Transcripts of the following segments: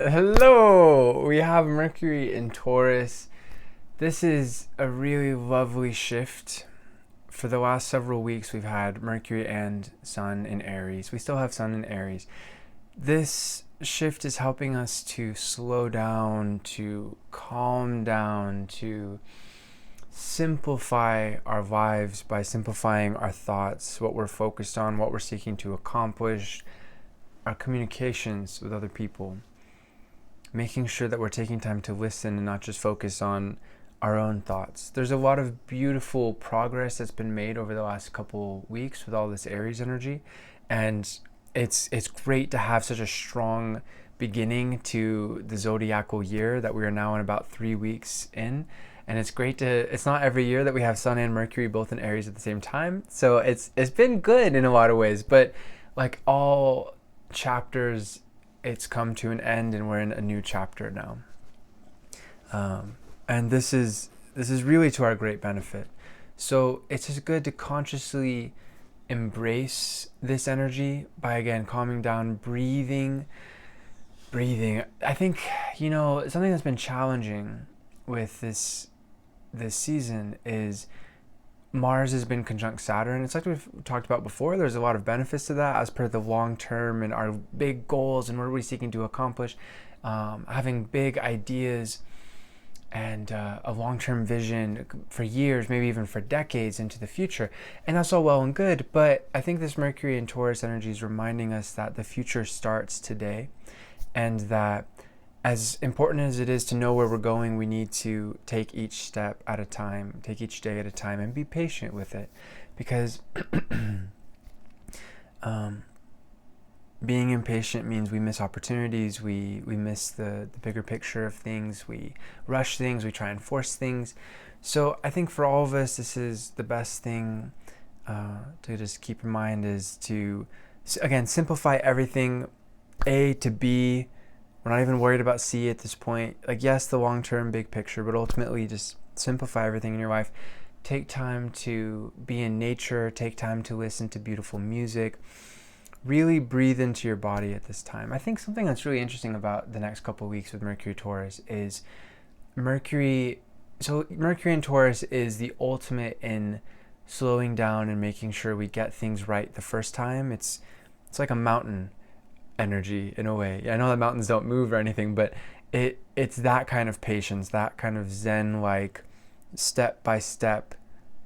Hello! We have Mercury in Taurus. This is a really lovely shift. For the last several weeks, we've had Mercury and Sun in Aries. We still have Sun in Aries. This shift is helping us to slow down, to calm down, to simplify our lives by simplifying our thoughts, what we're focused on, what we're seeking to accomplish, our communications with other people, making sure that we're taking time to listen and not just focus on our own thoughts. There's a lot of beautiful progress that's been made over the last couple weeks with all this Aries energy, and it's great to have such a strong beginning to the zodiacal year that we are now in about 3 weeks in. And it's great to, it's not every year that we have Sun and Mercury both in Aries at the same time, so it's been good in a lot of ways. But like all chapters, it's come to an end and we're in a new chapter now. And this is really to our great benefit. So it's just good to consciously embrace this energy by, again, calming down, breathing. I think, something that's been challenging with this season is Mars has been conjunct Saturn. It's like we've talked about before. There's a lot of benefits to that as per the long term and our big goals and what are we seeking to accomplish. Having big ideas and a long-term vision for years, maybe even for decades into the future. And that's all well and good, but I think this Mercury and Taurus energy is reminding us that the future starts today, and that as important as it is to know where we're going, we need to take each step at a time, take each day at a time, and be patient with it. Because being impatient means we miss opportunities, we miss the bigger picture of things, we rush things, we try and force things. So I think for all of us, this is the best thing to just keep in mind, is to, again, simplify everything. A to B. We're not even worried about C at this point. Like, yes, the long-term big picture, but ultimately just simplify everything in your life. Take time to be in nature, take time to listen to beautiful music. Really breathe into your body at this time. I think something that's really interesting about the next couple of weeks with Mercury Taurus is Mercury in Taurus is the ultimate in slowing down and making sure we get things right the first time. It's like a mountain energy in a way. I know that mountains don't move or anything, but it's that kind of patience, that kind of Zen-like step-by-step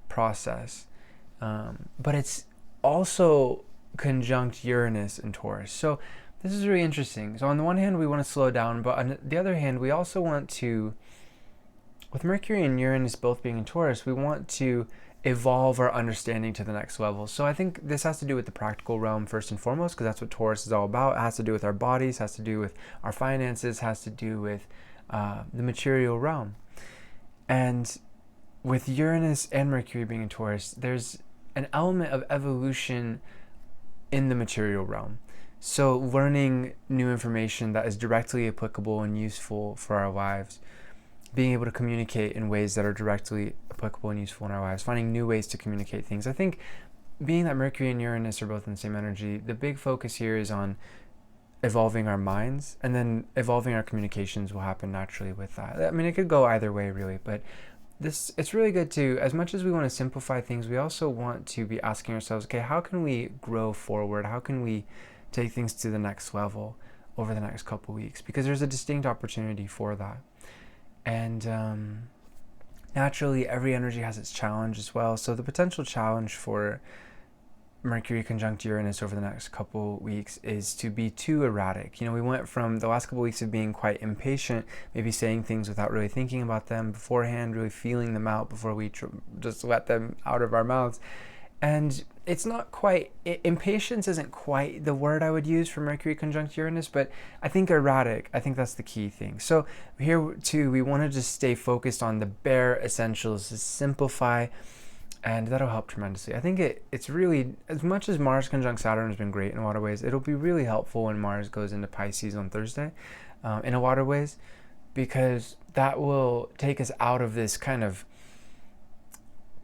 process. But it's also conjunct Uranus and Taurus. So this is really interesting. So on the one hand, we want to slow down, but on the other hand, we also want to, with Mercury and Uranus both being in Taurus, we want to evolve our understanding to the next level. So I think this has to do with the practical realm first and foremost, because that's what Taurus is all about. It has to do with our bodies, has to do with our finances, has to do with the material realm. And with Uranus and Mercury being in Taurus, there's an element of evolution in the material realm. So learning new information that is directly applicable and useful for our lives, being able to communicate in ways that are directly applicable and useful in our lives, finding new ways to communicate things. I think being that Mercury and Uranus are both in the same energy, the big focus here is on evolving our minds, and then evolving our communications will happen naturally with that. I mean, it could go either way really, but it's really good to, as much as we want to simplify things, we also want to be asking ourselves, okay, how can we grow forward? How can we take things to the next level over the next couple weeks? Because there's a distinct opportunity for that. And naturally, every energy has its challenge as well. So the potential challenge for Mercury conjunct Uranus over the next couple weeks is to be too erratic. We went from the last couple weeks of being quite impatient, maybe saying things without really thinking about them beforehand, really feeling them out before we just let them out of our mouths. And it's not quite, impatience isn't quite the word I would use for Mercury conjunct Uranus, but I think erratic, I think that's the key thing. So here too, we want to just stay focused on the bare essentials, to simplify, and that'll help tremendously. I think it's really, as much as Mars conjunct Saturn has been great in a lot of ways, it'll be really helpful when Mars goes into Pisces on Thursday, in a lot of ways, because that will take us out of this kind of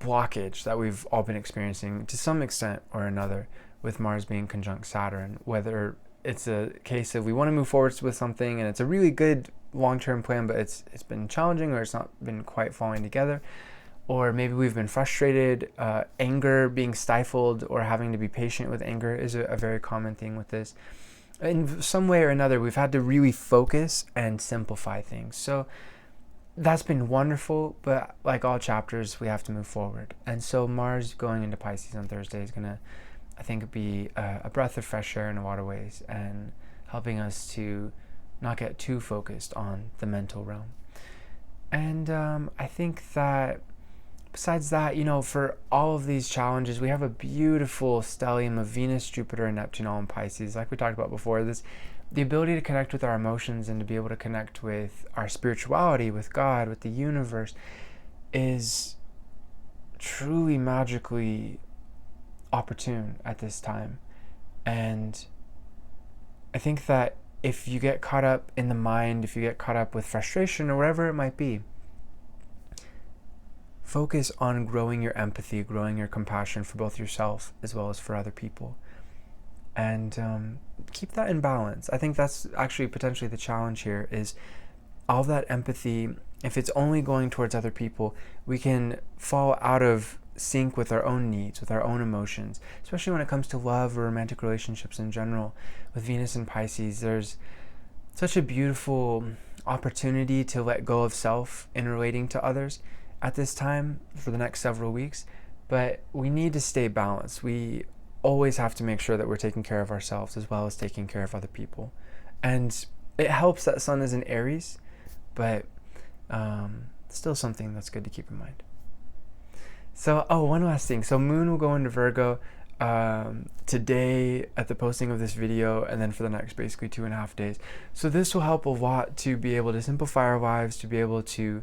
blockage that we've all been experiencing to some extent or another with Mars being conjunct Saturn, whether it's a case of we want to move forward with something and it's a really good long-term plan, but it's been challenging, or it's not been quite falling together. Or maybe we've been frustrated, anger being stifled, or having to be patient with anger is a very common thing with this. In some way or another, we've had to really focus and simplify things. So that's been wonderful, but like all chapters, we have to move forward. And so Mars going into Pisces on Thursday is going to, I think, be a breath of fresh air in a lot of ways, and helping us to not get too focused on the mental realm. And I think that besides that, for all of these challenges, we have a beautiful stellium of Venus, Jupiter, and Neptune all in Pisces. Like we talked about before, the ability to connect with our emotions and to be able to connect with our spirituality, with God, with the universe, is truly magically opportune at this time. And I think that if you get caught up in the mind, if you get caught up with frustration or whatever it might be, focus on growing your empathy, growing your compassion for both yourself as well as for other people. And keep that in balance. I think that's actually potentially the challenge here, is all that empathy, if it's only going towards other people, we can fall out of sync with our own needs, with our own emotions, especially when it comes to love or romantic relationships in general. With Venus and Pisces, there's such a beautiful opportunity to let go of self in relating to others at this time for the next several weeks, but we need to stay balanced. We always have to make sure that we're taking care of ourselves as well as taking care of other people. And it helps that Sun is in Aries, but still something that's good to keep in mind. So, one last thing. So Moon will go into Virgo today at the posting of this video, and then for the next basically 2.5 days. So this will help a lot to be able to simplify our lives, to be able to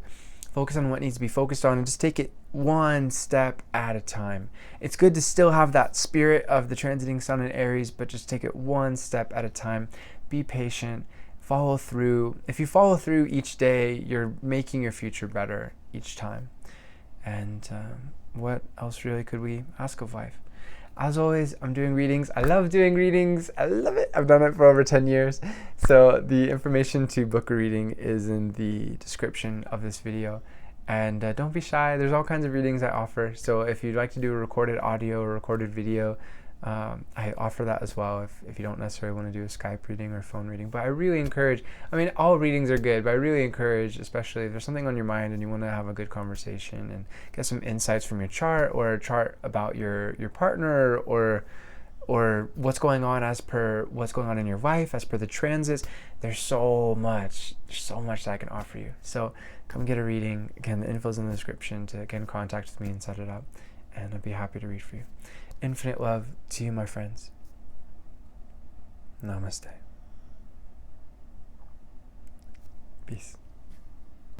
focus on what needs to be focused on, and just take it one step at a time. It's good to still have that spirit of the transiting Sun in Aries, but just take it one step at a time. Be patient, follow through. If you follow through each day, you're making your future better each time. And what else really could we ask of life? As always, I'm doing readings. I love doing readings. I love it. I've done it for over 10 years. So the information to book a reading is in the description of this video. And don't be shy. There's all kinds of readings I offer. So if you'd like to do a recorded audio or recorded video, I offer that as well if you don't necessarily want to do a Skype reading or phone reading. But I really encourage, all readings are good, but I really encourage, especially if there's something on your mind and you want to have a good conversation and get some insights from your chart, or a chart about your partner, or what's going on in your life as per the transits. There's so much that I can offer you. So come get a reading. Again, the info's in the description to get in contact with me and set it up, and I'd be happy to read for you. Infinite love to you, my friends. Namaste. Peace.